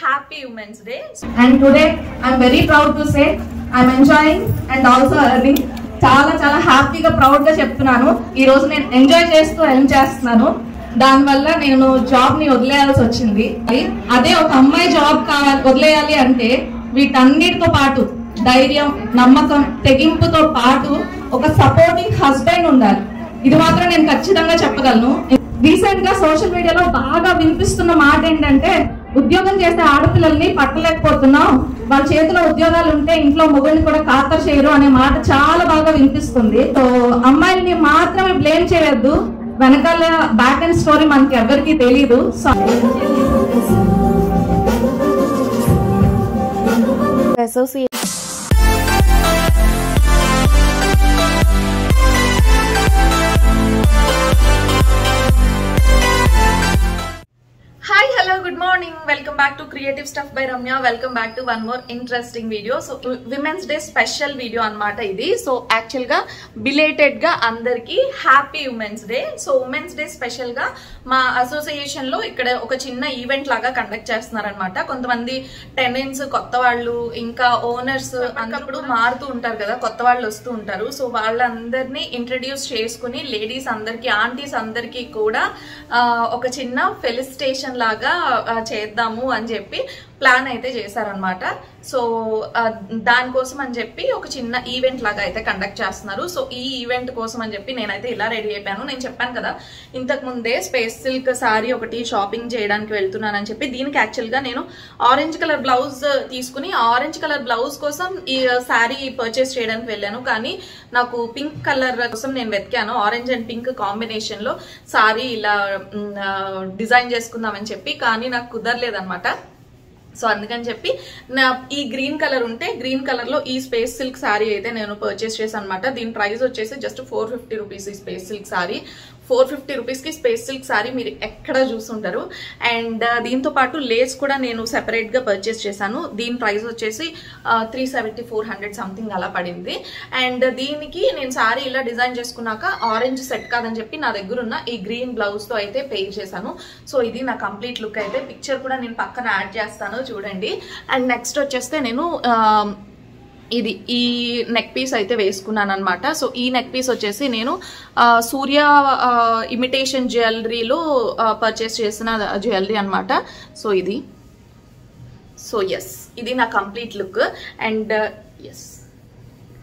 Happy women's day. And today I'm very proud to say I'm enjoying and also earning. చాలా హ్యాపీగా proud గా చెప్తున్నాను. ఈ రోజు నేను ఎంజాయ్ చేస్తూ ఎర్న్ చేస్తున్నాను. దానివల్ల నేను జాబ్ ని వదిలేయాల్సి వచ్చింది. అదే ఒక అమ్మాయి జాబ్ వదిలేయాలి అంటే వీటన్నిటితో పాటు ధైర్యం, నమ్మకం, తెగింపుతో పాటు ఒక సపోర్టింగ్ హస్బెండ్ ఉండాలి. ఇది మాత్రం నేను ఖచ్చితంగా చెప్పగలను. రీసెంట్ గా సోషల్ మీడియాలో బాగా వినిపిస్తున్న మాట ఏంటంటే, ఉద్యోగం చేసే ఆడపిల్లల్ని పట్టలేకపోతున్నాం, వాళ్ళ చేతిలో ఉద్యోగాలు ఉంటే ఇంట్లో మొగుడిని కూడా ఖాతరు చేయరు అనే మాట చాలా బాగా వినిపిస్తుంది. సో అమ్మాయిల్ని మాత్రమే బ్లేమ్ చేయొద్దు, వెనకాల బ్యాక్ అండ్ స్టోరీ మనకి ఎవరికి తెలియదు. Hi, hello, good morning. Welcome back to Creative Stuff by Ramya. Welcome back to one more interesting video. So Women's Day special video anamata idi. So actually ga belated ga andarki happy Women's Day. So Women's Day special ga ma association lo ikkada oka chinna event laga conduct chestunaru anamata. Kontamandi tenants kotta vallu inka owners annapudu maarutu untaru kada, kotta vallu vastu untaru. So vallandarni introduce cheskuni ladies andarki, aunties andarki kuda oka chinna felicitation లాగా చేద్దాము అని చెప్పి plan అయితే చేశారనమాట. So దానికోసం అని చెప్పి ఒక చిన్న ఈవెంట్ లాగా అయితే కండక్ట్ చేస్తున్నారు. సో ఈ ఈవెంట్ కోసం అని చెప్పి నేనైతే ఇలా రెడీ అయిపోయాను. నేను చెప్పాను కదా ఇంతకు ముందే స్పేస్ సిల్క్ సారీ ఒకటి షాపింగ్ చేయడానికి వెళ్తున్నానని చెప్పి. దీనికి యాక్చువల్గా నేను ఆరెంజ్ కలర్ బ్లౌజ్ తీసుకుని ఆరెంజ్ కలర్ బ్లౌజ్ కోసం ఈ శారీ పర్చేస్ చేయడానికి వెళ్ళాను. కానీ నాకు పింక్ కలర్ కోసం నేను వెతికాను. ఆరెంజ్ అండ్ పింక్ కాంబినేషన్ లో సారీ ఇలా డిజైన్ చేసుకుందామని చెప్పి, కానీ నాకు కుదరలేదన్నమాట. సో అందుకని చెప్పి ఈ గ్రీన్ కలర్ ఉంటే గ్రీన్ కలర్ లో ఈ స్పేస్ సిల్క్ శారీ అయితే నేను పర్చేస్ చేశాను అనమాట. దీని ప్రైస్ వచ్చేసి జస్ట్ 450 రూపీస్. ఈ స్పేస్ సిల్క్ శారీ 450 రూపీస్ కి స్పేస్ సిల్క్ శారీ మీరు ఎక్కడ చూస్తుంటారు. అండ్ దీంతో పాటు లేస్ కూడా నేను సెపరేట్ గా పర్చేస్ చేశాను. దీని ప్రైస్ వచ్చేసి 370, 400 సంథింగ్ అలా పడింది. అండ్ దీనికి నేను శారీ ఇలా డిజైన్ చేసుకున్నాక ఆరెంజ్ సెట్ కాదని చెప్పి నా దగ్గర ఉన్న ఈ గ్రీన్ బ్లౌజ్ తో అయితే పెయిర్ చేశాను. సో ఇది నా కంప్లీట్ లుక్ అయితే. పిక్చర్ కూడా నేను పక్కన యాడ్ చేస్తాను చూడండి. అండ్ నెక్స్ట్ వచ్చేస్తే నేను ఇది ఈ నెక్ పీస్ అయితే వేసుకున్నాను అనమాట. సో ఈ నెక్ పీస్ వచ్చేసి నేను సూర్య ఇమిటేషన్ జ్యువెలరీలో పర్చేస్ చేసిన జ్యువెలరీ అనమాట. సో ఇది ఇది నా కంప్లీట్ లుక్. అండ్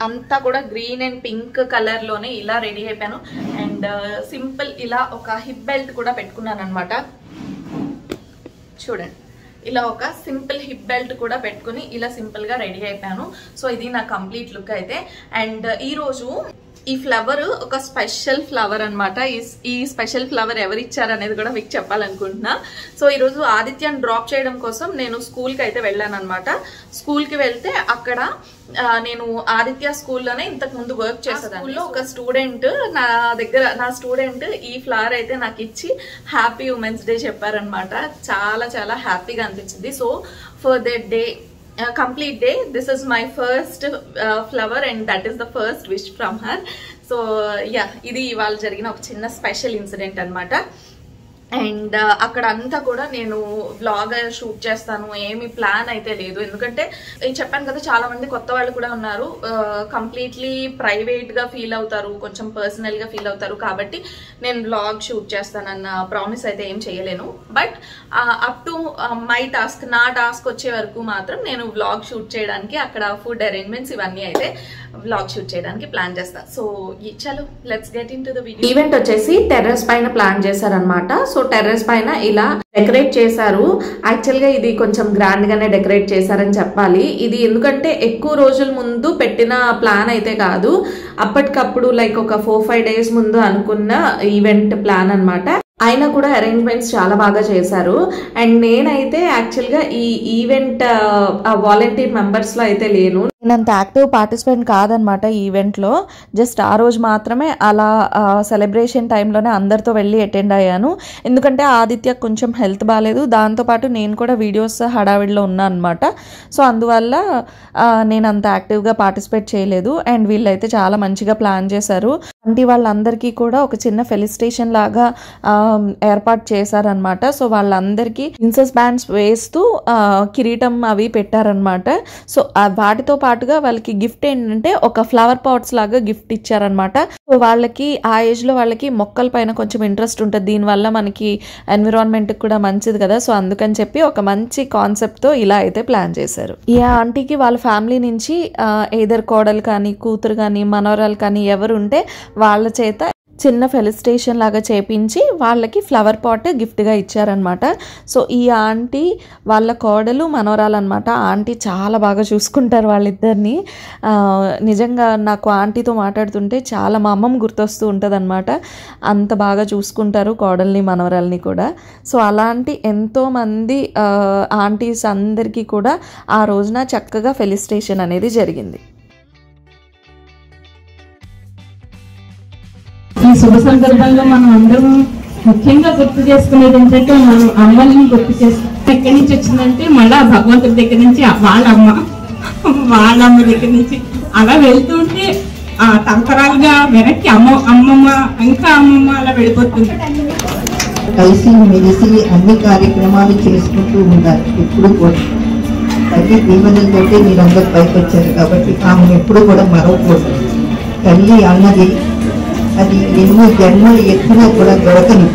అంతా కూడా గ్రీన్ అండ్ పింక్ కలర్ లోనే ఇలా రెడీ అయిపోయాను. అండ్ సింపుల్ ఇలా ఒక హిప్ బెల్ట్ కూడా పెట్టుకున్నాను అనమాట. చూడండి, ఇలా ఒక సింపుల్ హిప్ బెల్ట్ కూడా పెట్టుకుని ఇలా సింపుల్ గా రెడీ అయిపోయాను. సో ఇది నా కంప్లీట్ లుక్ అయితే. అండ్ ఈ రోజు ఈ ఫ్లవర్ ఒక స్పెషల్ ఫ్లవర్ అనమాట. ఈ స్పెషల్ ఫ్లవర్ ఎవరు ఇచ్చారు అనేది కూడా మీకు చెప్పాలనుకుంటున్నా. సో ఈ రోజు ఆదిత్యని డ్రాప్ చేయడం కోసం నేను స్కూల్ కి అయితే వెళ్ళాను అనమాట. స్కూల్ కి వెళ్తే అక్కడ నేను ఆదిత్య స్కూల్లోనే ఇంతకు ముందు వర్క్ చేసేదాన్ని. స్కూల్లో ఒక స్టూడెంట్ నా స్టూడెంట్ ఈ ఫ్లవర్ అయితే నాకు ఇచ్చి హ్యాపీ ఉమెన్స్ డే చెప్పారనమాట. చాలా హ్యాపీగా అనిపించింది. So for that day, complete day, this is my first flower and that is the first wish from her. So yeah, ఇది ఇవాళ జరిగిన ఒక చిన్న స్పెషల్ ఇన్సిడెంట్ అనమాట. అండ్ అక్కడ అంతా కూడా నేను వ్లాగ్ షూట్ చేస్తాను, ఏమి ప్లాన్ అయితే లేదు. ఎందుకంటే చెప్పాను కదా చాలా మంది కొత్త వాళ్ళు కూడా ఉన్నారు, కంప్లీట్లీ ప్రైవేట్ గా ఫీల్ అవుతారు, కొంచెం పర్సనల్ గా ఫీల్ అవుతారు. కాబట్టి నేను వ్లాగ్ షూట్ చేస్తానన్న ప్రామిస్ అయితే ఏం చేయలేను. But up to my task, నా టాస్క్ వచ్చే వరకు మాత్రం నేను వ్లాగ్ షూట్ చేయడానికి అక్కడ ఫుడ్ అరేంజ్మెంట్స్ ఇవన్నీ అయితే వ్లాగ్ షూట్ చేయడానికి ప్లాన్ చేస్తాను. సో చలో let's get in to the video. Event వచ్చేసి టెర్రస్ పైన ప్లాన్ చేశారనమాట. సో టెర్రస్ పైన ఇలా డెకరేట్ చేశారు. యాక్చువల్ గా ఇది కొంచెం గ్రాండ్ గానే డెకరేట్ చేశారని చెప్పాలి. ఇది ఎందుకంటే ఎక్కువ రోజుల ముందు పెట్టిన ప్లాన్ అయితే కాదు, అప్పటికప్పుడు లైక్ ఒక 4-5 డేస్ ముందు అనుకున్న ఈవెంట్ ప్లాన్ అనమాట. అయినా కూడా అరేంజ్మెంట్స్ చాలా బాగా చేశారు. అండ్ నేనైతే యాక్చువల్ గా ఈ ఈవెంట్ వాలంటీర్ మెంబర్స్ లో అయితే లేను. నేనంత యాక్టివ్ పార్టిసిపెంట్ కాదనమాట ఈ ఈవెంట్లో. జస్ట్ ఆ రోజు మాత్రమే అలా సెలబ్రేషన్ టైంలోనే అందరితో వెళ్ళి అటెండ్ అయ్యాను. ఎందుకంటే ఆదిత్య కొంచెం హెల్త్ బాగాలేదు, దాంతోపాటు నేను కూడా వీడియోస్ హడావిడిలో ఉన్నాను అనమాట. సో అందువల్ల నేను అంత యాక్టివ్గా పార్టిసిపేట్ చేయలేదు. అండ్ వీళ్ళైతే చాలా మంచిగా ప్లాన్ చేశారు. అంటే వాళ్ళందరికీ కూడా ఒక చిన్న ఫెలిసిటేషన్ లాగా ఏర్పాటు చేశారనమాట. సో వాళ్ళందరికీ ప్రిన్సెస్ బ్యాండ్స్ వేస్తూ కిరీటం అవి పెట్టారనమాట. సో వాటితో పాటుగా వాళ్ళకి గిఫ్ట్ ఏంటంటే ఒక ఫ్లవర్ పాట్స్ లాగా గిఫ్ట్ ఇచ్చారనమాట. సో వాళ్ళకి ఆ ఏజ్ లో వాళ్ళకి మొక్కల పైన కొంచెం ఇంట్రెస్ట్ ఉంటుంది, దీనివల్ల మనకి ఎన్విరాన్మెంట్ కూడా మంచిది కదా. సో అందుకని చెప్పి ఒక మంచి కాన్సెప్ట్ తో ఇలా అయితే ప్లాన్ చేశారు. ఈ ఆంటీకి వాళ్ళ ఫ్యామిలీ నుంచి ఏదర్ కోడలు కానీ కూతురు కానీ మనవరాలు కానీ ఎవరు ఉంటే వాళ్ళ చేత చిన్న ఫెలిసిటేషన్ లాగా చేపించి వాళ్ళకి ఫ్లవర్ పాట్ గిఫ్ట్గా ఇచ్చారనమాట. సో ఈ ఆంటీ వాళ్ళ కోడలు మనవరాలు అనమాట. ఆంటీ చాలా బాగా చూసుకుంటారు వాళ్ళిద్దరిని. నిజంగా నాకు ఆంటీతో మాట్లాడుతుంటే చాలా మా అమ్మమ్మ గుర్తొస్తూ ఉంటుంది అనమాట. అంత బాగా చూసుకుంటారు కోడల్ని మనవరాల్ని కూడా. సో అలాంటి ఎంతోమంది ఆంటీస్ అందరికీ కూడా ఆ రోజున చక్కగా ఫెలిసిటేషన్ అనేది జరిగింది. ఈ శుభ సందర్భంలో మనం అందరం ముఖ్యంగా గుర్తు చేసుకునేది ఏంటంటే మనం అమ్మల్ని గుర్తు చేసుకుంటాం. ఎక్కడి నుంచి వచ్చిందంటే మళ్ళా భగవంతుడి దగ్గర నుంచి వాళ్ళమ్మ దగ్గర నుంచి అలా వెళ్తుంటే తరతరాలుగా వెనక్కి అమ్మమ్మ ఇంకా అమ్మమ్మ అలా వెళ్ళిపోతుంది. కలిసి మెలిసి అన్ని కార్యక్రమాలు చేసుకుంటూ ఉండాలి. ఎప్పుడు కూడా తల్లి దీవెనలతోటి మీరందరూ పైకి వచ్చారు కాబట్టి ఆమెను ఎప్పుడు కూడా మరవకూడదు. తల్లి అన్నది అది ఎన్ని జన్మలు ఎత్తునా కూడా దొరకని.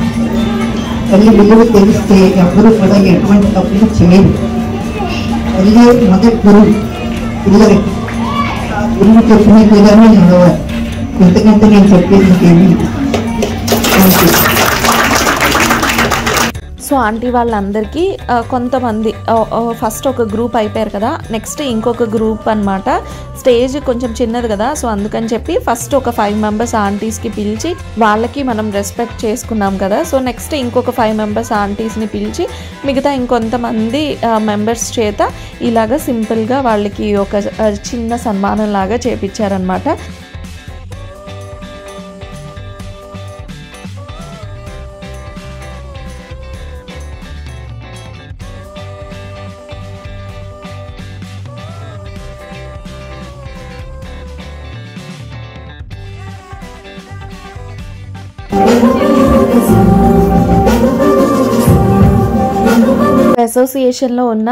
తల్లి విలువ తెలిస్తే ఎవరు కూడా ఎటువంటి తప్పులు చేయరు. తల్లి మొదటి గురువు పిల్లలకి. గురువు చెప్పిన విధానం నడవాలి. ఎంతకంటే నేను చెప్పేది ఇంకేమీ. సో ఆంటీ వాళ్ళందరికీ కొంతమంది ఫస్ట్ ఒక గ్రూప్ అయిపోయారు కదా, నెక్స్ట్ ఇంకొక గ్రూప్ అనమాట. స్టేజ్ కొంచెం చిన్నది కదా, సో అందుకని చెప్పి ఫస్ట్ ఒక 5 మెంబర్స్ ఆంటీస్కి పిలిచి వాళ్ళకి మనం రెస్పెక్ట్ చేసుకున్నాం కదా. సో నెక్స్ట్ ఇంకొక 5 మెంబర్స్ ఆంటీస్ని పిలిచి మిగతా ఇంకొంతమంది మెంబర్స్ చేత ఇలాగ సింపుల్గా వాళ్ళకి ఒక చిన్న సన్మానం లాగా చేపించారనమాట. అసోసియేషన్లో ఉన్న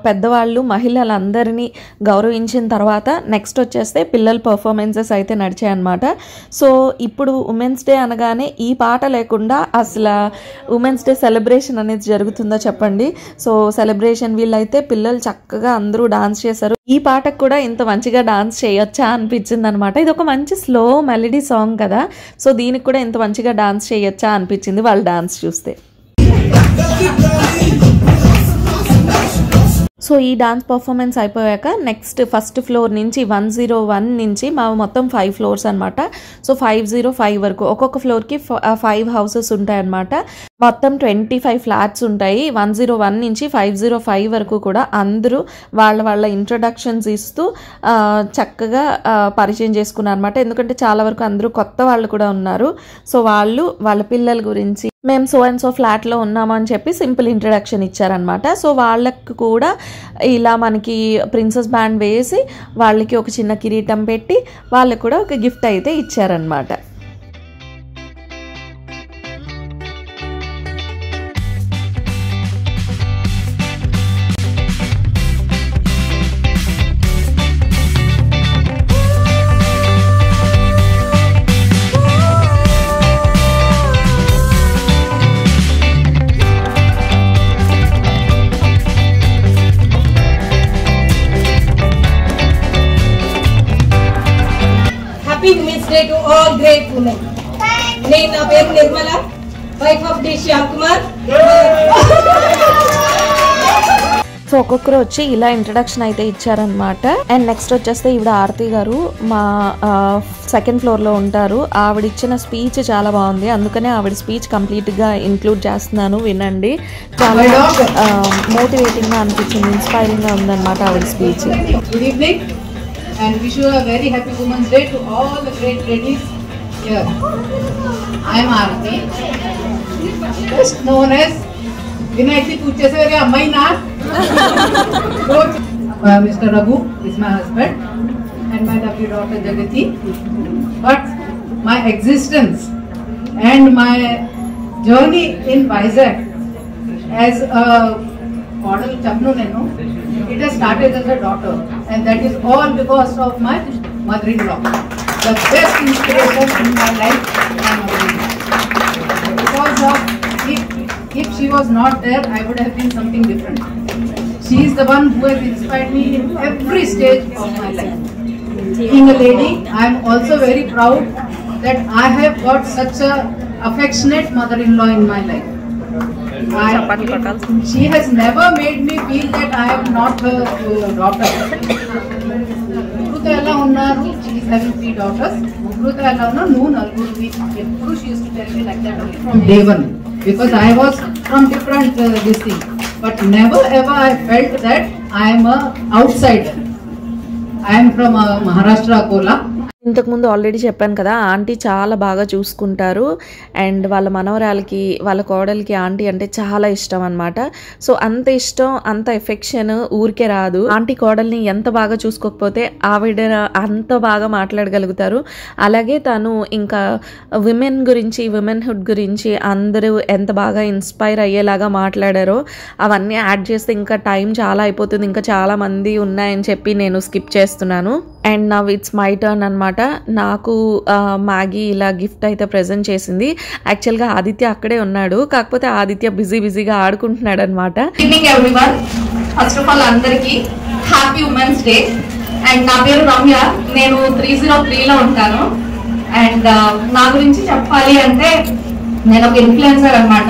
పెద్దవాళ్ళు మహిళలందరినీ గౌరవించిన తర్వాత నెక్స్ట్ వచ్చేస్తే పిల్లల పర్ఫార్మెన్సెస్ అయితే నడిచాయి అన్నమాట. సో ఇప్పుడు ఉమెన్స్ డే అనగానే ఈ పాట లేకుండా అసలు ఉమెన్స్ డే సెలబ్రేషన్ అనేది జరుగుతుందో చెప్పండి. సో సెలబ్రేషన్ వీళ్ళైతే పిల్లలు చక్కగా అందరూ డాన్స్ చేశారు. ఈ పాటకు కూడా ఇంత మంచిగా డాన్స్ చేయొచ్చా అనిపించింది అనమాట. ఇది ఒక మంచి స్లో మెలడీ సాంగ్ కదా, సో దీనికి కూడా ఇంత మంచిగా డాన్స్ చేయొచ్చా అనిపించింది వాళ్ళు డాన్స్ చూస్తే. సో ఈ డాన్స్ పర్ఫార్మెన్స్ అయిపోయాక నెక్స్ట్ ఫస్ట్ ఫ్లోర్ నుంచి 101 నుంచి మా మొత్తం 5 ఫ్లోర్స్ అనమాట. సో 505 వరకు ఒక్కొక్క ఫ్లోర్కి 5 హౌసెస్ ఉంటాయన్నమాట. మొత్తం 25 ఫ్లాట్స్ ఉంటాయి. 101 నుంచి 505 వరకు కూడా అందరూ వాళ్ళ ఇంట్రొడక్షన్స్ ఇస్తూ చక్కగా పరిచయం చేసుకున్నారు అనమాట. ఎందుకంటే చాలా వరకు అందరూ కొత్త వాళ్ళు కూడా ఉన్నారు. సో వాళ్ళ పిల్లల గురించి మేము సో అండ్ సో ఫ్లాట్లో ఉన్నాము అని చెప్పి సింపుల్ ఇంట్రడక్షన్ ఇచ్చారనమాట. సో వాళ్ళకు కూడా ఇలా మనకి ప్రిన్సెస్ బ్యాండ్ వేసి వాళ్ళకి ఒక చిన్న కిరీటం పెట్టి వాళ్ళకు కూడా ఒక గిఫ్ట్ అయితే ఇచ్చారనమాట. Happy Women's Day to all great women. నేను నా పేరు Nirmala, wife of D Shyam Kumar. So ఒక్కొక్కరు వచ్చి ఇలా ఇంట్రడక్షన్ అయితే ఇచ్చారనమాట. అండ్ నెక్స్ట్ వచ్చేస్తే ఈవిడ ఆరతి గారు మా సెకండ్ ఫ్లోర్లో ఉంటారు. ఆవిడ ఇచ్చిన స్పీచ్ చాలా బాగుంది, అందుకనే ఆవిడ స్పీచ్ కంప్లీట్గా ఇంక్లూడ్ చేస్తున్నాను, వినండి. చాలా మోటివేటింగ్గా అనిపించింది, ఇన్స్పైరింగ్గా ఉందన్నమాట ఆవిడ speech. Good evening. and wish you a very happy Women's Day to all the great ladies here. I am Aarti, best known as Vinayati Pucheswari Ammaina. Mr. Raghu is my husband and my lovely daughter Jagati. But my existence and my journey in Vizag as a model Chapnu Nenu, it has started as a daughter, and that is all because of my mother-in-law. The best inspiration in my life is my mother-in-law. Because of if she was not there, I would have been something different. She is the one who has inspired me in every stage of my life. Being a lady, I am also very proud that I have got such a affectionate mother-in-law in my life. She has never made me feel that I am not her daughter. She is having 3 daughters. She used to tell me like that only from day one, because I was from different this thing. But never ever I felt that I am a outsider. I am from Maharashtra, Akola. ఇంతకుముందు already చెప్పాను కదా, aunty చాలా బాగా చూసుకుంటారు and వాళ్ళ మనవరాలకి వాళ్ళ కోడలికి aunty అంటే చాలా ఇష్టం అనమాట. సో అంత ఇష్టం, అంత ఎఫెక్షన్ ఊరికే రాదు. ఆంటీ కోడల్ని ఎంత బాగా చూసుకోకపోతే ఆవిడ అంత బాగా మాట్లాడగలుగుతారు. అలాగే తను ఇంకా విమెన్ గురించి, విమెన్హుడ్ గురించి అందరూ ఎంత బాగా ఇన్స్పైర్ అయ్యేలాగా మాట్లాడారో అవన్నీ యాడ్ చేస్తే ఇంకా టైం చాలా అయిపోతుంది. ఇంకా చాలా మంది ఉన్నాయని చెప్పి నేను స్కిప్ చేస్తున్నాను. And now it's my turn అనమాట. నాకు మ్యాగీ ఇలా గిఫ్ట్ అయితే ప్రెజెంట్ చేసింది. యాక్చువల్గా ఆదిత్య అక్కడే ఉన్నాడు, కాకపోతే ఆదిత్య బిజీగా ఆడుకుంటున్నాడు అనమాట. Evening everyone, first of all అందరికీ హ్యాపీ ఉమెన్స్ డే. అండ్ నా పేరు రమ్య, నేను 303లో ఉంటాను. అండ్ నా గురించి చెప్పాలి అంటే నేను ఒక ఇన్ఫ్లుయెన్సర్ అనమాట.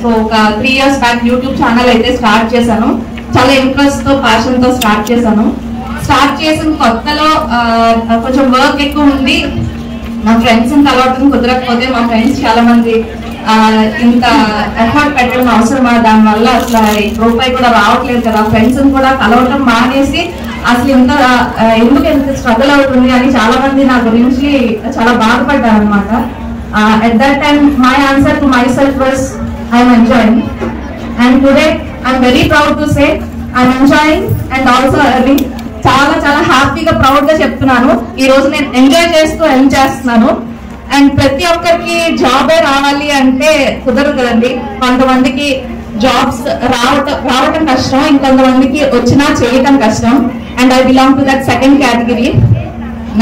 సో ఒక 3 years బ్యాక్ యూట్యూబ్ ఛానల్ అయితే స్టార్ట్ చేశాను. చాలా ఇంట్రెస్ట్తో, ప్యాషన్తో స్టార్ట్ చేశాను. స్టార్ట్ చేసిన కొత్తలో కొంచెం వర్క్ ఎక్కువ ఉంది. మా ఫ్రెండ్స్ కలవటం కుదరకపోతే మా ఫ్రెండ్స్ చాలా మంది ఇంత ఎఫర్ట్ పెట్టడం అవసరమా, దానివల్ల అసలు రూపాయి కూడా రావట్లేదు కదా, ఫ్రెండ్స్ కూడా కలవటం మానేసి అసలు ఎందుకు ఎంత స్ట్రగుల్ అవుతుంది అని చాలా మంది నా గురించి చాలా బాధపడ్డారు అనమాట. At that time my answer to my self was I'm enjoying. And today I'm very proud to say I'm enjoying and also earning. చాలా చాలా హ్యాపీగా ప్రౌడ్ గా చెప్తున్నాను. ఈ రోజు నేను ఎంజాయ్ చేస్తూ ఎర్న్ చేస్తున్నాను. అండ్ ప్రతి ఒక్కరికి జాబే రావాలి అంటే కుదరదు కదండి. కొంతమందికి జాబ్స్ రావటం కష్టం, ఇంకొంతమందికి వచ్చినా చేయటం కష్టం. And I belong to that second category.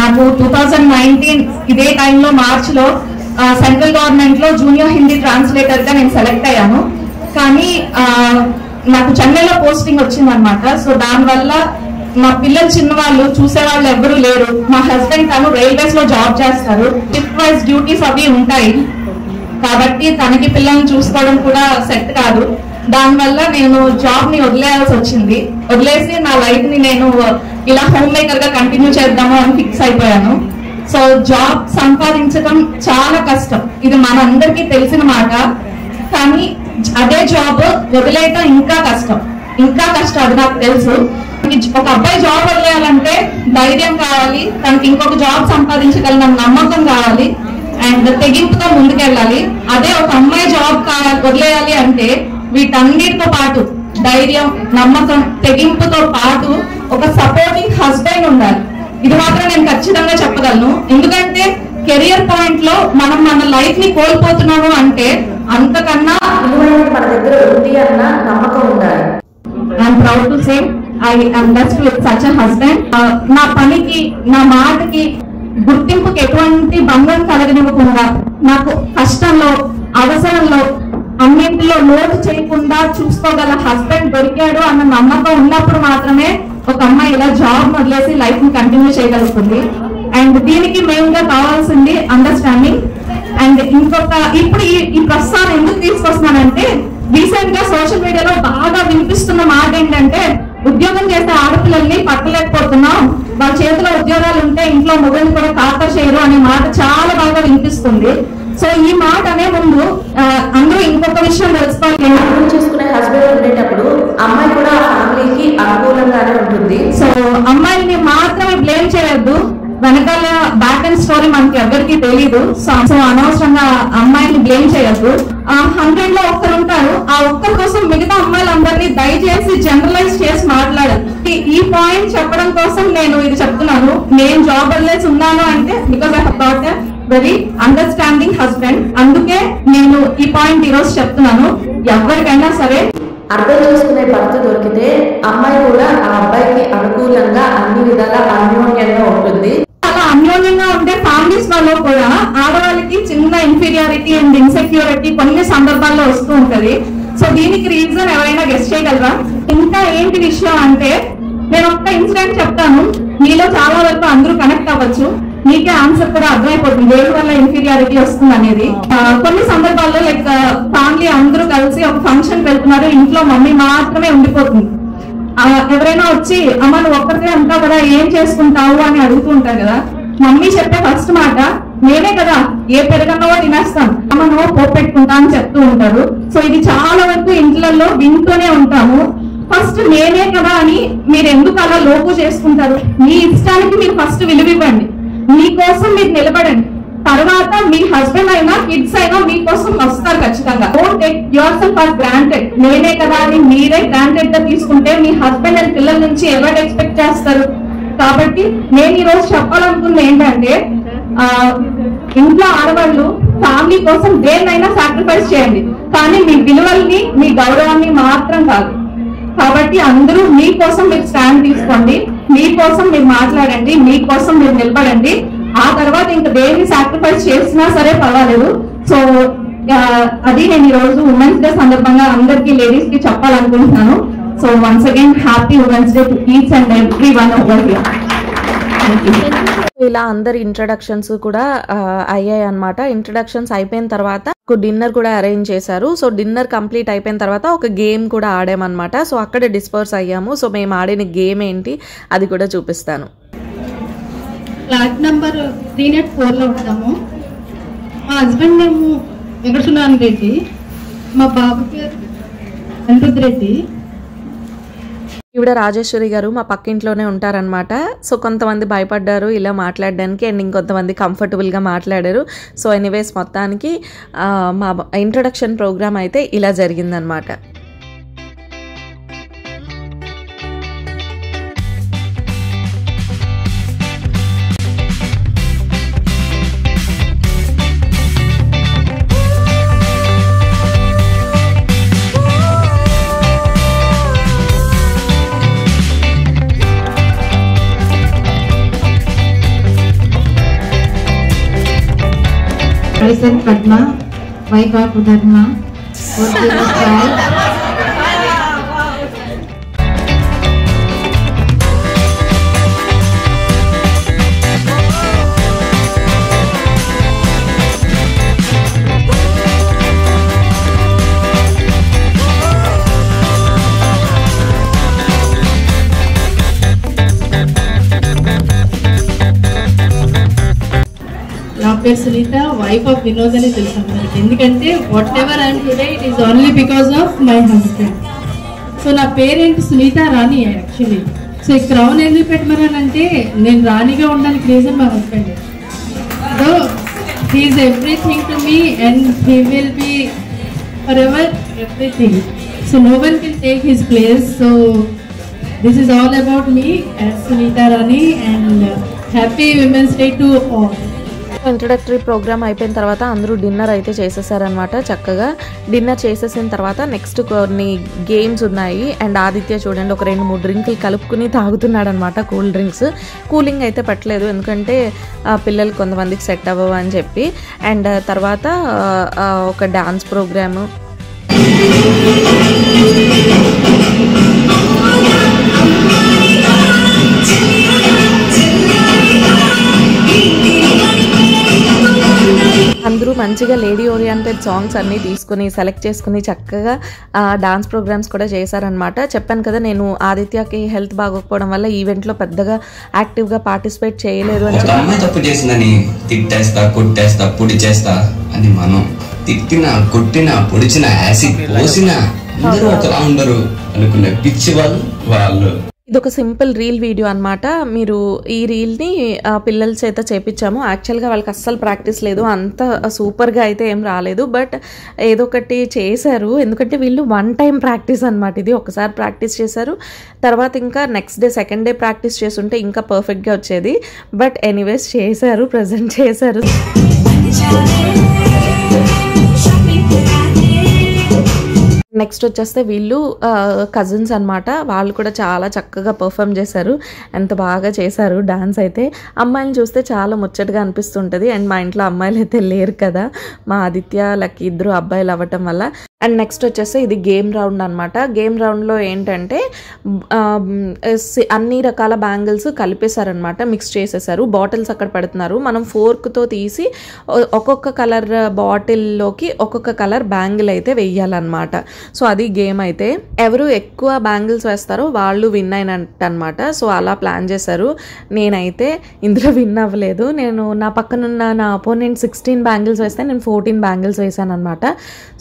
నాకు 2019 ఇదే టైంలో మార్చ్లో సెంట్రల్ గవర్నమెంట్ లో జూనియర్ హిందీ ట్రాన్స్లేటర్ గా నేను సెలెక్ట్ అయ్యాను. కానీ నాకు చెన్నైలో పోస్టింగ్ వచ్చింది అనమాట. సో దానివల్ల మా పిల్లలు చిన్నవాళ్ళు, చూసేవాళ్ళు ఎవరు లేరు. మా హస్బెండ్ తను రైల్వేస్ లో జాబ్ చేస్తారు. షిఫ్ట్ వైజ్ డ్యూటీస్ అవి ఉంటాయి కాబట్టి తనకి పిల్లల్ని చూసుకోవడం కూడా సెట్ కాదు. దానివల్ల నేను జాబ్ ని వదిలేయాల్సి వచ్చింది. వదిలేసి నా లైఫ్ ని నేను ఇలా హోమ్ మేకర్ గా కంటిన్యూ చేద్దాము అని ఫిక్స్ అయిపోయాను. సో జాబ్ సంపాదించడం చాలా కష్టం, ఇది మనందరికీ తెలిసిన మాట. కానీ అదే జాబ్ వదిలేయటం ఇంకా కష్టం అది నాకు తెలుసు. ఒక అబ్బాయి జాబ్ వదిలేయాలంటే ధైర్యం కావాలి, తనకి ఇంకొక జాబ్ సంపాదించగలిగిన నమ్మకం కావాలి అండ్ తెగింపుతో ముందుకెళ్ళాలి. అదే ఒక అమ్మాయి జాబ్ వదిలేయాలి అంటే వీటన్నిటితో పాటు ధైర్యం, నమ్మకం, తెగింపుతో పాటు ఒక సపోర్టింగ్ హస్బెండ్ ఉండాలి. ఇది మాత్రం నేను ఖచ్చితంగా చెప్పగలను. ఎందుకంటే కెరియర్ పాయింట్ లో మనం మన లైఫ్ ని కోల్పోతున్నాము అంటే అంతకన్నా మన దగ్గర ఉంది అన్న నమ్మకం ఉండాలి. I'm proud to say I am blessed with such a husband. నా పనికి, నా మాటకి, గుర్తింపుకి ఎటువంటి భంగం కలగనివ్వకుండా నాకు కష్టంలో, అవసరంలో అన్నింటిలో లోటు చేయకుండా చూసుకోగల హస్బెండ్ దొరికాడు అన్న నమ్మకం ఉన్నప్పుడు మాత్రమే ఒక అమ్మాయి ఇలా జాబ్ వదిలేసి లైఫ్ ని కంటిన్యూ చేయగలుగుతుంది. అండ్ దీనికి మెయిన్ గా కావాల్సింది అండర్స్టాండింగ్. అండ్ ఇప్పుడు ఈ ప్రస్తావన ఎందుకు తీసుకొస్తున్నానంటే, రీసెంట్ గా సోషల్ మీడియాలో బాగా వినిపిస్తున్న మాట ఏంటంటే, ఉద్యోగం చేసే ఆడపిల్లల్ని పట్టలేకపోతున్నాం, వాళ్ళ చేతిలో ఉద్యోగాలు ఉంటే ఇంట్లో మొదలు కూడా ఖాతా చేయరు అనే మాట చాలా బాగా వినిపిస్తుంది. సో ఈ మాట అనే ముందు అందరూ ఇంకొక విషయం తెలుసుకోవాలి. చేసుకునే హస్బెండ్ ఉండేటప్పుడు అమ్మాయి కూడా ఫ్యామిలీకి అనుకూలంగానే ఉంటుంది. సో అమ్మాయిని మాత్రమే బ్లేమ్ చేయాలి అని మనకి ఎవరికి తెలీదు. సో అనవసరంగా అమ్మాయిని బ్లేమ్ చేయొద్దు. 100 లో ఒక్కరు ఉంటారు, ఆ ఒక్కరి కోసం మిగతా అమ్మాయిలందరినీ దయచేసి జనరలైజ్ చేసి మాట్లాడదు. ఈ పాయింట్ చెప్పడం కోసం నేను ఇది చెప్తున్నాను. నేను జాబ్ వదిలేసి ఉన్నాను అంటే because I have got a very understanding husband. అందుకే నేను ఈ పాయింట్ ఈ రోజు చెప్తున్నాను. ఎవరికైనా సరే అర్థం చేసుకునే భర్త దొరికితే అమ్మాయి కూడా ఆ అబ్బాయికి అనుకూలంగా అన్ని విధాలా అన్యోన్యంగా ఉంటుంది. అలా అన్యోన్యంగా ఉండే ఫ్యామిలీస్ వాళ్ళు కూడా ఆడవాళ్ళకి చిన్న ఇన్ఫీరియారిటీ అండ్ ఇన్సెక్యూరిటీ కొన్ని సందర్భాల్లో వస్తూ ఉంటది. సో దీనికి రీజన్ ఎవరైనా గెస్ట్ చేయగలరా? ఇంకా ఏంటి విషయం అంటే, నేను ఒక్క ఇన్సిడెంట్ చెప్తాను, మీలో చాలా వరకు అందరూ కనెక్ట్ అవ్వచ్చు, మీకే ఆన్సర్ కూడా అర్థమైపోతుంది దేని వల్ల ఇన్ఫీరియారిటీ వస్తుంది అనేది. కొన్ని సందర్భాల్లో లైక్ ఫ్యామిలీ అందరూ కలిసి ఒక ఫంక్షన్ వెళ్తున్నారు, ఇంట్లో మమ్మీ మాత్రమే ఉండిపోతుంది. ఎవరైనా వచ్చి అమ్మ నువ్వు ఒక్కరికే ఉంటావు కదా, ఏం చేసుకుంటావు అని అడుగుతూ ఉంటారు కదా. మమ్మీ చెప్పే ఫస్ట్ మాట, నేనే కదా ఏ పెరగన్నవో తినేస్తాం, అమ్మ నువ్వు పోపు పెట్టుకుంటా అని చెప్తూ ఉంటారు. సో ఇది చాలా వరకు ఇంట్లలో వింటూనే ఉంటాము. ఫస్ట్ నేనే కదా అని మీరు ఎందుకు అలా లోపు చేసుకుంటారు? మీ ఇష్టానికి మీరు ఫస్ట్ విలువివ్వండి, మీకోసం మీరు నిలబడండి. తర్వాత మీ హస్బెండ్ అయినా కిడ్స్ అయినా మీకోసం వస్తారు ఖచ్చితంగా. Don't take your self for granted. నేనే కదా అని మీరే గ్రాంటెడ్ గా తీసుకుంటే మీ హస్బెండ్ అండ్ పిల్లల నుంచి ఎవరు ఎక్స్పెక్ట్ చేస్తారు? కాబట్టి నేను ఈ రోజు చెప్పాలనుకుంది ఏంటంటే, ఇంట్లో ఆడవాళ్ళు ఫ్యామిలీ కోసం దేన్నైనా సాక్రిఫైస్ చేయండి, కానీ మీ విలువల్ని మీ గౌరవాన్ని మాత్రం కాదు. కాబట్టి అందరూ మీకోసం మీరు స్టాండ్ తీసుకోండి, మీకోసం మీరు మాట్లాడండి, మీకోసం మీరు నిలబడండి. ఆ తర్వాత ఇంకా దేన్ని సాక్రిఫైస్ చేసినా సరే పర్వాలేదు. సో అది నేను ఈ రోజు ఉమెన్స్ డే సందర్భంగా అందరికి లేడీస్ కి చెప్పాలనుకుంటున్నాను. So once again happy women's day to each and every one over here. ఇలా అందరి ఇంట్రడక్షన్స్ కూడా అయ్యాయి అనమాట. ఇంట్రడక్షన్స్ అయిపోయిన తర్వాత డిన్నర్ కూడా అరేంజ్ చేశారు. సో డిన్నర్ కంప్లీట్ అయిపోయిన తర్వాత ఒక గేమ్ కూడా ఆడామన్నమాట. సో అక్కడే డిస్పర్స్ అయ్యాము. సో మేము ఆడిన గేమ్ ఏంటి అది కూడా చూపిస్తాను. ఫ్లాట్ నెంబర్ 304లో ఉంటాము. మా హస్బెండ్ నేము వెంకటసునారాయణ రెడ్డి, మా బాబు పేరు అనిరుద్ రెడ్డి. ఈవిడ రాజేశ్వరి గారు మా పక్కింట్లోనే ఉంటారనమాట. సో కొంతమంది భయపడ్డారు ఇలా మాట్లాడడానికి, అండ్ ఇంకొంతమంది కంఫర్టబుల్గా మాట్లాడారు. సో ఎనీవేస్ మొత్తానికి మా ఇంట్రడక్షన్ ప్రోగ్రామ్ అయితే ఇలా జరిగిందనమాట. Present Padma, wife of Dharma, working style. నా పేరు సునీత, వైఫ్ ఆఫ్ వినోద్ అని తెలుసు అందరికి. ఎందుకంటే whatever I'm today it is only because of my husband. So నా పేరేంటి సునీత రాణి యాక్చువల్లీ. సో ఈ క్రౌన్ ఎందుకు పెట్టమనంటే నేను రాణిగా ఉండడానికి రీజన్ మా husband. So he's everything to me and he will be forever everything. So no one will take his place. So this is all about me as Sunitha Rani and happy women's day to all. Introductory programme అయిపోయిన తర్వాత అందరూ dinner అయితే చేసేసారనమాట. చక్కగా dinner చేసేసిన తర్వాత next కొన్ని games ఉన్నాయి. And Aditya చూడండి ఒక 2-3 డ్రింకులు కలుపుకుని తాగుతున్నాడు అనమాట, కూల్ డ్రింక్స్. కూలింగ్ అయితే పెట్టలేదు ఎందుకంటే పిల్లలు కొంతమందికి సెట్ అవ్వవు అని చెప్పి. అండ్ తర్వాత ఒక డాన్స్ ప్రోగ్రాము, అందరూ మంచిగా లేడీ ఓరియంటెడ్ సాంగ్స్ అన్నీ తీసుకుని సెలెక్ట్ చేసుకుని చక్కగా డాన్స్ ప్రోగ్రామ్స్ కూడా చేశారనమాట. చెప్పాను కదా నేను ఆదిత్యకి హెల్త్ బాగోకపోవడం వల్ల ఈవెంట్లో పెద్దగా యాక్టివ్గా పార్టిసిపేట్ చేయలేదు అని చెప్పి. అమ్మాయి తప్పు చేసిందని తిట్టేస్తా, కొట్టేస్తా, పొడి చేస్తా అని మనం తిట్టినా, కొట్టినా, పొడిచినా, యాసిడ్ పోసినా అందరూ ఒకలా ఉండరు అనుకునే పిచ్చి వాళ్ళు. ఇది ఒక సింపుల్ రీల్ వీడియో అనమాట. మీరు ఈ రీల్ని పిల్లల చేత చేపించాము. యాక్చువల్గా వాళ్ళకి అస్సలు ప్రాక్టీస్ లేదు, అంత సూపర్గా అయితే ఏం రాలేదు, బట్ ఏదో ఒకటి చేశారు. ఎందుకంటే వీళ్ళు 1 టైం ప్రాక్టీస్ అనమాట. ఇది ఒకసారి ప్రాక్టీస్ చేశారు, తర్వాత ఇంకా next day second day practice చేస్తుంటే ఇంకా పర్ఫెక్ట్గా వచ్చేది. బట్ ఎనీవేస్ చేశారు, ప్రజెంట్ చేశారు. నెక్స్ట్ వచ్చేస్తే వీళ్ళు కజిన్స్ అనమాట. వాళ్ళు కూడా చాలా చక్కగా పర్ఫామ్ చేశారు. ఎంత బాగా చేశారు డాన్స్ అయితే. అమ్మాయిని చూస్తే చాలా ముచ్చటగా అనిపిస్తుంటుంది. అండ్ మా ఇంట్లో అమ్మాయిలు అయితే లేరు కదా, మా ఆదిత్య లక్కీ ఇద్దరు అబ్బాయిలు అవ్వటం వల్ల. అండ్ నెక్స్ట్ వచ్చేసి ఇది గేమ్ రౌండ్ అనమాట. గేమ్ రౌండ్లో ఏంటంటే అన్ని రకాల బ్యాంగిల్స్ కలిపేశారనమాట, మిక్స్ చేసేసారు. బాటిల్స్ అక్కడ పెడుతున్నారు, మనం ఫోర్క్తో తీసి ఒక్కొక్క కలర్ బాటిల్లోకి ఒక్కొక్క కలర్ బ్యాంగిల్ అయితే వెయ్యాలన్నమాట. సో అది గేమ్ అయితే. ఎవరు ఎక్కువ బ్యాంగిల్స్ వేస్తారో వాళ్ళు విన్ అయినట్టు అనమాట. సో అలా ప్లాన్ చేశారు. నేనైతే ఇందులో విన్ అవ్వలేదు. నా పక్కనున్న నా అపోనెంట్ 16 బ్యాంగిల్స్ వేస్తే నేను 14 బ్యాంగిల్స్ వేసాను అనమాట.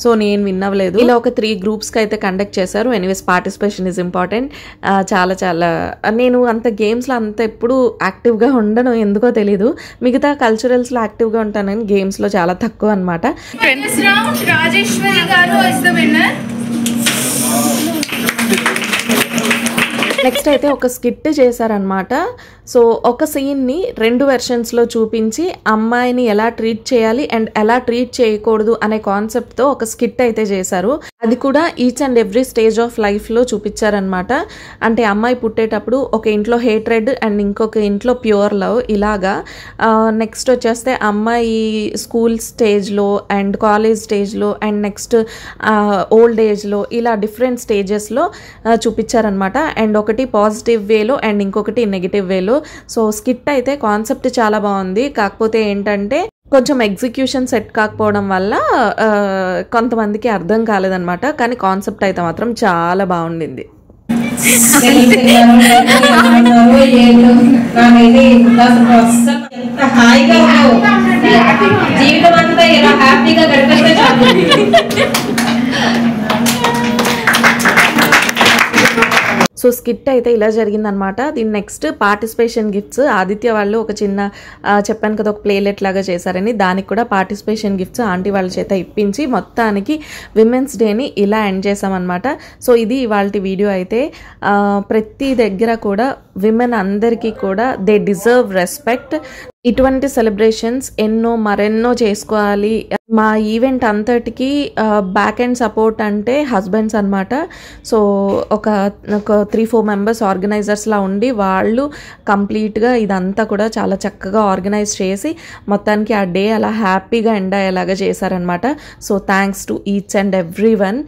సో నేను విన్ అవ్వలేదు. ఇలా ఒక 3 గ్రూప్స్కి అయితే కండక్ట్ చేశారు. Anyways participation is important. చాలా నేను అంత గేమ్స్లో అంత ఎప్పుడు యాక్టివ్గా ఉండను, ఎందుకో తెలీదు. మిగతా కల్చరల్స్లో యాక్టివ్గా ఉంటాను కానీ గేమ్స్లో చాలా తక్కువ అనమాట. నెక్స్ట్ అయితే ఒక స్కిట్ చేశారనమాట. సో ఒక సీన్ని 2 వెర్షన్స్లో చూపించి అమ్మాయిని ఎలా ట్రీట్ చేయాలి అండ్ ఎలా ట్రీట్ చేయకూడదు అనే కాన్సెప్ట్తో ఒక స్కిట్ అయితే చేశారు. అది కూడా each and every stage of లైఫ్లో చూపించారనమాట. అంటే అమ్మాయి పుట్టేటప్పుడు ఒక ఇంట్లో హేట్రెడ్ అండ్ ఇంకొక ఇంట్లో ప్యూర్ లవ్ ఇలాగా. నెక్స్ట్ వచ్చేస్తే అమ్మాయి స్కూల్ స్టేజ్లో అండ్ కాలేజ్ స్టేజ్లో అండ్ నెక్స్ట్ ఓల్డ్ ఏజ్లో ఇలా డిఫరెంట్ స్టేజెస్లో చూపించారనమాట. అండ్ ఒకటి పాజిటివ్ వేలో అండ్ ఇంకొకటి నెగిటివ్ వేలో. సో స్కిట్ అయితే కాన్సెప్ట్ చాలా బాగుంది. కాకపోతే ఏంటంటే కొంచెం ఎగ్జిక్యూషన్ సెట్ కాకపోవడం వల్ల కొంతమందికి అర్థం కాలేదన్నమాట. కానీ కాన్సెప్ట్ అయితే మాత్రం చాలా బాగుండింది. జీవితం అంతా ఇలా హ్యాపీగా గడిపేస్తే సో స్కిట్ అయితే ఇలా జరిగిందనమాట. దీని నెక్స్ట్ పార్టిసిపేషన్ గిఫ్ట్స్. ఆదిత్య వాళ్ళు ఒక చిన్న చెప్పాను కదా ఒక ప్లేలెట్ లాగా చేశారని, దానికి కూడా పార్టిసిపేషన్ గిఫ్ట్స్ ఆంటీ వాళ్ళ చేత ఇప్పించి మొత్తానికి విమెన్స్ డేని ఇలా ఎండ్ చేసామన్నమాట. సో ఇది ఇవాళ వీడియో అయితే. ప్రతి దగ్గర కూడా విమెన్ అందరికీ కూడా దే డిజర్వ్ రెస్పెక్ట్. ఇటువంటి సెలబ్రేషన్స్ మరెన్నో చేసుకోవాలి. మా ఈవెంట్ అంతటికి బ్యాక్ అండ్ సపోర్ట్ అంటే హస్బెండ్స్ అనమాట. సో ఒక 3-4 మెంబర్స్ ఆర్గనైజర్స్లా ఉండి వాళ్ళు కంప్లీట్గా ఇదంతా కూడా చాలా చక్కగా ఆర్గనైజ్ చేసి మొత్తానికి ఆ డే అలా హ్యాపీగా ఎండ్ అయ్యేలాగా చేశారనమాట. So thanks to each and every one.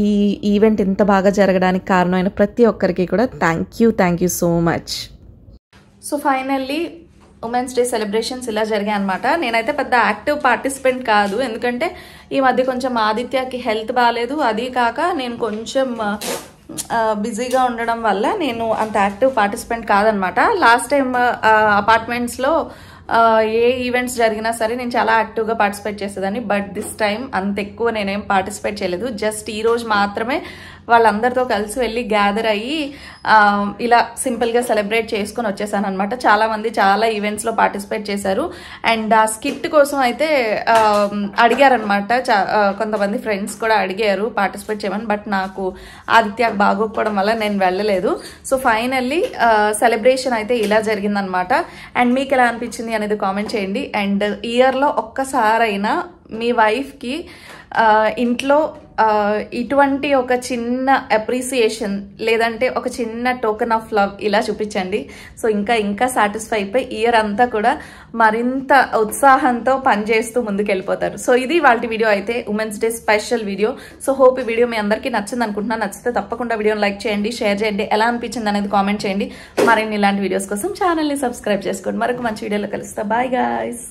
ఈ ఈవెంట్ ఇంత బాగా జరగడానికి కారణమైన ప్రతి ఒక్కరికి కూడా thank you so much. So finally women's day celebrations ఇలా జరిగాయి అనమాట. నేనైతే పెద్ద యాక్టివ్ పార్టిసిపెంట్ కాదు, ఎందుకంటే ఈ మధ్య కొంచెం ఆదిత్యకి హెల్త్ బాగాలేదు. అది కాక నేను కొంచెం బిజీగా ఉండడం వల్ల నేను అంత యాక్టివ్ పార్టిసిపెంట్ కాదనమాట. లాస్ట్ టైం అపార్ట్మెంట్స్లో ఏ ఈవెంట్స్ జరిగినా సరే నేను చాలా యాక్టివ్గా పార్టిసిపేట్ చేసేదాన్ని. బట్ దిస్ టైం అంత ఎక్కువ నేనేం పార్టిసిపేట్ చేయలేదు. జస్ట్ ఈరోజు మాత్రమే వాళ్ళందరితో కలిసి వెళ్ళి గ్యాదర్ అయ్యి ఇలా సింపుల్గా సెలబ్రేట్ చేసుకొని వచ్చేసాను అనమాట. చాలామంది చాలా ఈవెంట్స్లో పార్టిసిపేట్ చేశారు. అండ్ ఆ స్కిట్ కోసం అయితే అడిగారనమాట, కొంతమంది ఫ్రెండ్స్ కూడా అడిగారు పార్టిసిపేట్ చేయమని. బట్ నాకు ఆదిత్యకు బాగోకపోవడం వల్ల నేను వెళ్ళలేదు. సో ఫైనల్లీ సెలబ్రేషన్ అయితే ఇలా జరిగిందనమాట. అండ్ మీకు ఎలా అనిపించింది అనేది కామెంట్ చేయండి. అండ్ ఇయర్లో ఒక్కసారైనా మీ వైఫ్కి ఇంట్లో ఇటువంటి ఒక చిన్న అప్రిసియేషన్ లేదంటే ఒక చిన్న టోకెన్ ఆఫ్ లవ్ ఇలా చూపించండి. సో ఇంకా సాటిస్ఫై అయిపోయి ఇయర్ అంతా కూడా మరింత ఉత్సాహంతో పనిచేస్తూ ముందుకెళ్ళిపోతారు. సో ఇది వాళ్ళ వీడియో అయితే, women's day special video. So hope ఈ వీడియో మీ అందరికీ నచ్చింది అనుకుంటున్నా. నచ్చితే తప్పకుండా వీడియోని లైక్ చేయండి, షేర్ చేయండి, ఎలా అనిపించింది అనేది కామెంట్ చేయండి. మరిన్ని ఇలాంటి వీడియోస్ కోసం ఛానల్ని సబ్స్క్రైబ్ చేసుకోండి. మరొక మంచి వీడియోలో కలుస్తా. Bye guys.